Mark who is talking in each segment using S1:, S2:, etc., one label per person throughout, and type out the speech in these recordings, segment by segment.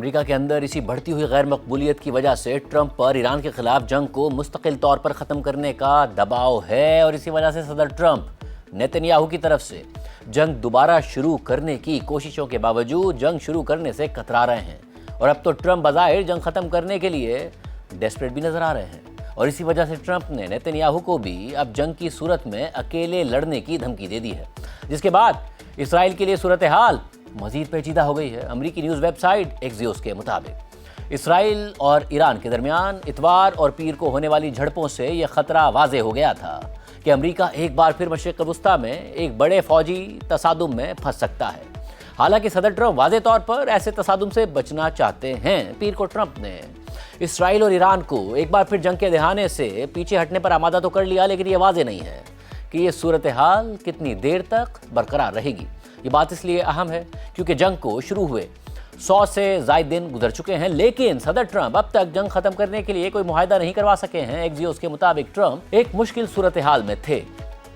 S1: امریکہ کے اندر اسی بڑھتی ہوئی غیر مقبولیت کی وجہ سے ٹرمپ پر ایران کے خلاف جنگ کو مستقل طور پر ختم کرنے کا دباؤ ہے اور اسی وجہ سے صدر ٹرمپ نیتن یاہو کی طرف سے جنگ دوبارہ شروع کرنے کی کوششوں کے باوجود جنگ شروع کرنے سے کترا رہے ہیں اور اب تو ٹرمپ بظاہر جنگ ختم کرنے کے لیے ڈیسپریٹ بھی نظر آ رہے ہیں اور اسی وجہ سے ٹرمپ نے نیتن یاہو کو بھی اب جنگ کی صورت میں اکیلے لڑنے کی دھمکی دے دی ہے، جس کے بعد اسرائیل کے لیے صورتحال مزید پیچیدہ ہو گئی ہے۔ امریکی نیوز ویب سائٹ ایکزیوس کے مطابق اسرائیل اور ایران کے درمیان اتوار اور پیر کو ہونے والی جھڑپوں سے یہ خطرہ واضح ہو گیا تھا کہ امریکہ ایک بار پھر مشرق وسطیٰ میں ایک بڑے فوجی تصادم میں پھنس سکتا ہے۔ حالانکہ صدر ٹرمپ واضح طور پر ایسے تصادم سے بچنا چاہتے ہیں۔ پیر کو ٹرمپ نے اسرائیل اور ایران کو ایک بار پھر جنگ کے دہانے سے پیچھے ہٹنے پر آمادہ تو کر لیا، لیکن یہ واضح نہیں ہے کہ یہ صورتحال کتنی دیر تک برقرار رہے گی۔ یہ بات اس لیے اہم ہے کیونکہ جنگ کو شروع ہوئے 100 سے زائد دن گزر چکے ہیں، لیکن صدر ٹرمپ اب تک جنگ ختم کرنے کے لیے کوئی معاہدہ نہیں کروا سکے ہیں۔ ایکزیوس کے مطابق ٹرمپ ایک مشکل صورتحال میں تھے۔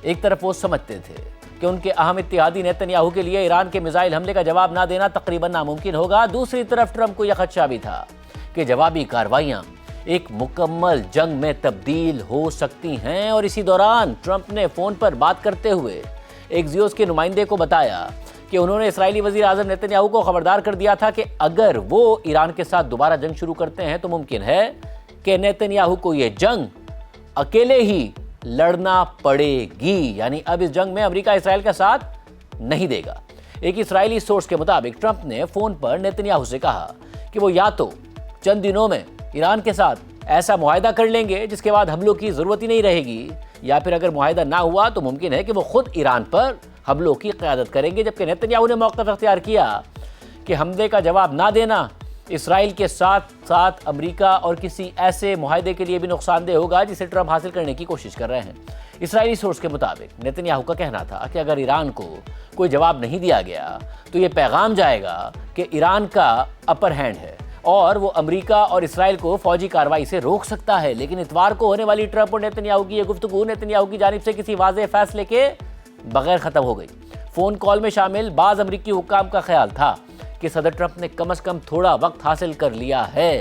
S1: ایک طرف وہ سمجھتے تھے کہ ان کے اہم اتحادی نیتن یاہو کے لیے ایران کے میزائل حملے کا جواب نہ دینا تقریباً ناممکن ہوگا، دوسری طرف ٹرمپ کو یہ خدشہ بھی تھا کہ جوابی کارروائیاں ایک مکمل جنگ میں تبدیل ہو سکتی ہیں اور اسی دوران ٹرمپ نے فون پر بات کرتے ہوئے ایکزیوس کے نمائندے کو بتایا کہ انہوں نے اسرائیلی وزیر اعظم نیتن یاہو کو خبردار کر دیا تھا کہ اگر وہ ایران کے ساتھ دوبارہ جنگ شروع کرتے ہیں تو ممکن ہے کہ نیتن یاہو کو یہ جنگ اکیلے ہی لڑنا پڑے گی، یعنی اب اس جنگ میں امریکہ اسرائیل کا ساتھ نہیں دے گا۔ ایک اسرائیلی سورس کے مطابق ٹرمپ نے فون پر نیتن یاہو سے کہا کہ وہ یا تو چند دنوں میں ایران کے ساتھ ایسا معاہدہ کر لیں گے جس کے بعد حملوں کی ضرورت ہی نہیں رہے گی، یا پھر اگر معاہدہ نہ ہوا تو ممکن ہے کہ وہ خود ایران پر حملوں کی قیادت کریں گے، جبکہ نیتن یاہو نے موقف اختیار کیا کہ حملے کا جواب نہ دینا اسرائیل کے ساتھ ساتھ امریکہ اور کسی ایسے معاہدے کے لیے بھی نقصان دہ ہوگا جسے ٹرمپ حاصل کرنے کی کوشش کر رہے ہیں۔ اسرائیلی سورس کے مطابق نیتن یاہو کا کہنا تھا کہ اگر ایران کو کوئی جواب نہیں دیا گیا تو یہ پیغام جائے گا کہ ایران کا اپر ہینڈ ہے اور وہ امریکہ اور اسرائیل کو فوجی کارروائی سے روک سکتا ہے۔ لیکن اتوار کو ہونے والی ٹرمپ اور نیتن یاہو کی یہ گفتگو نیتن یاہو کی جانب سے کسی واضح فیصلے کے بغیر ختم ہو گئی۔ فون کال میں شامل بعض امریکی حکام کا خیال تھا کہ صدر ٹرمپ نے کم از کم تھوڑا وقت حاصل کر لیا ہے